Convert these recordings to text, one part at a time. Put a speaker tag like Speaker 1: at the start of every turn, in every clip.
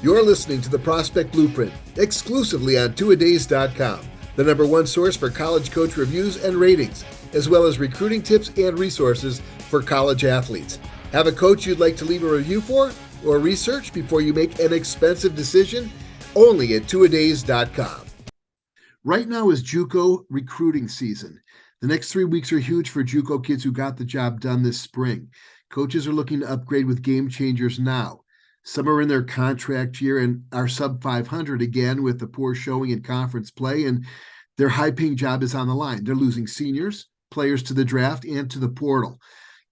Speaker 1: You're listening to the Prospect Blueprint, exclusively on twoadays.com, the #1 source for college coach reviews and ratings, as well as recruiting tips and resources for college athletes. Have a coach you'd like to leave a review for or research before you make an expensive decision? Only at twoadays.com. Right now is JUCO recruiting season. The next 3 weeks are huge for JUCO kids who got the job done this spring. Coaches are looking to upgrade with game changers now. Some are in their contract year and are sub 500 again with the poor showing in conference play, and their high-paying job is on the line. They're losing seniors, players to the draft, and to the portal.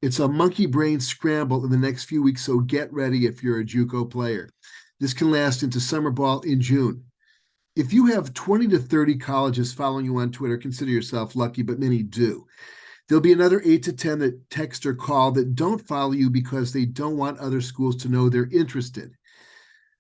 Speaker 1: It's a monkey brain scramble in the next few weeks, so get ready if you're a JUCO player. This can last into summer ball in June. If you have 20 to 30 colleges following you on Twitter, consider yourself lucky, but many do. There'll be another 8 to 10 that text or call that don't follow you because they don't want other schools to know they're interested.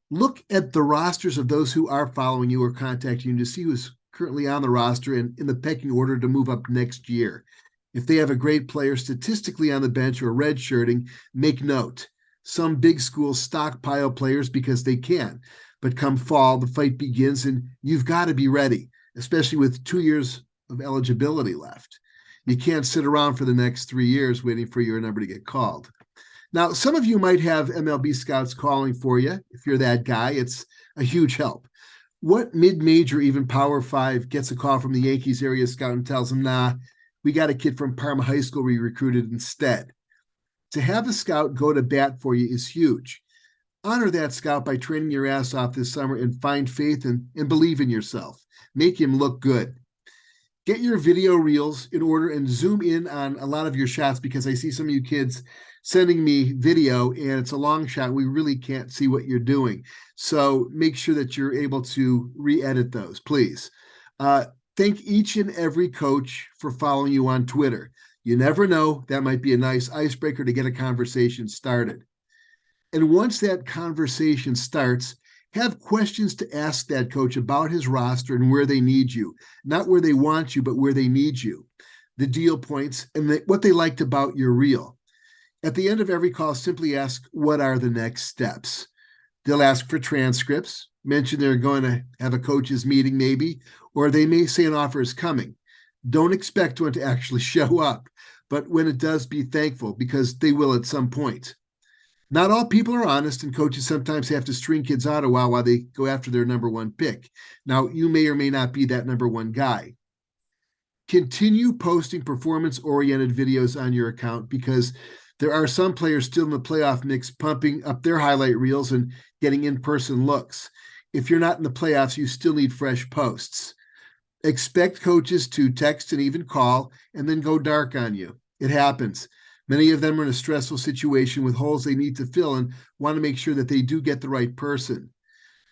Speaker 1: Look at the rosters of those who are following you or contacting you to see who's currently on the roster and in the pecking order to move up next year. If they have a great player statistically on the bench or redshirting, make note. Some big schools stockpile players because they can, but come fall, the fight begins and you've got to be ready, especially with 2 years of eligibility left. You can't sit around for the next 3 years waiting for your number to get called. Now, some of you might have MLB scouts calling for you. If you're that guy, it's a huge help. What mid-major, even Power 5, gets a call from the Yankees area scout and tells them, nah, we got a kid from Parma High School we recruited instead? To have a scout go to bat for you is huge. Honor that scout by training your ass off this summer and find faith and believe in yourself. Make him look good. Get your video reels in order and zoom in on a lot of your shots, because I see some of you kids sending me video and it's a long shot. We really can't see what you're doing. So make sure that you're able to re-edit those, please. Thank each and every coach for following you on Twitter. You never know, that might be a nice icebreaker to get a conversation started. And once that conversation starts, have questions to ask that coach about his roster and where they need you. Not where they want you, but where they need you. The deal points and what they liked about your reel. At the end of every call, simply ask, what are the next steps? They'll ask for transcripts, mention they're going to have a coach's meeting maybe, or they may say an offer is coming. Don't expect one to actually show up, but when it does, be thankful, because they will at some point. Not all people are honest, and coaches sometimes have to string kids out a while they go after their #1 pick. Now, you may or may not be that #1 guy. Continue posting performance-oriented videos on your account, because there are some players still in the playoff mix pumping up their highlight reels and getting in-person looks. If you're not in the playoffs, you still need fresh posts. Expect coaches to text and even call and then go dark on you. It happens. Many of them are in a stressful situation with holes they need to fill and want to make sure that they do get the right person.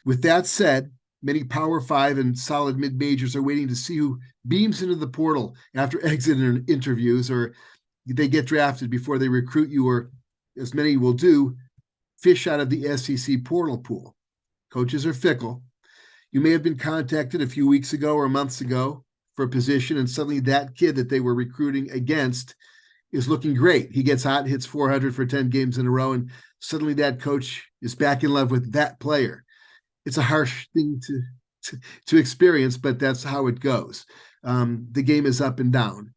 Speaker 1: With that said, many Power 5 and solid mid-majors are waiting to see who beams into the portal after exit interviews, or they get drafted before they recruit you, or, as many will do, fish out of the SEC portal pool. Coaches are fickle. You may have been contacted a few weeks ago or months ago for a position, and suddenly that kid that they were recruiting against is looking great. He gets hot, hits 400 for 10 games in a row, and suddenly that coach is back in love with that player. It's a harsh thing to experience, but that's how it goes. The game is up and down.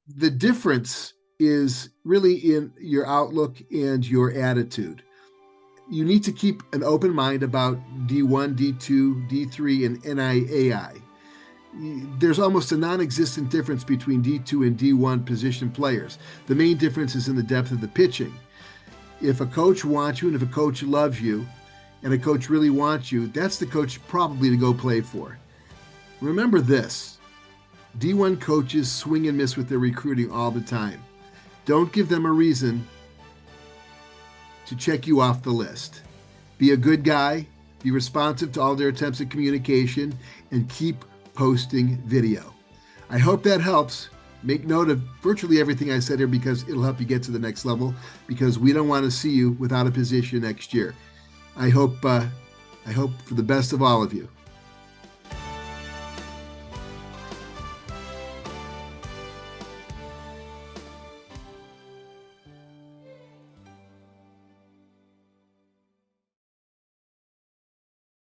Speaker 1: The difference is really in your outlook and your attitude. You need to keep an open mind about D1, D2, D3, and NAIA. There's almost a non-existent difference between D2 and D1 position players. The main difference is in the depth of the pitching. If a coach wants you and if a coach loves you and a coach really wants you, that's the coach probably to go play for. Remember this, D1 coaches swing and miss with their recruiting all the time. Don't give them a reason to check you off the list. Be a good guy, be responsive to all their attempts at communication, and keep posting video. I hope that helps. Make note of virtually everything I said here, because it'll help you get to the next level, because we don't want to see you without a position next year. I hope for the best of all of you.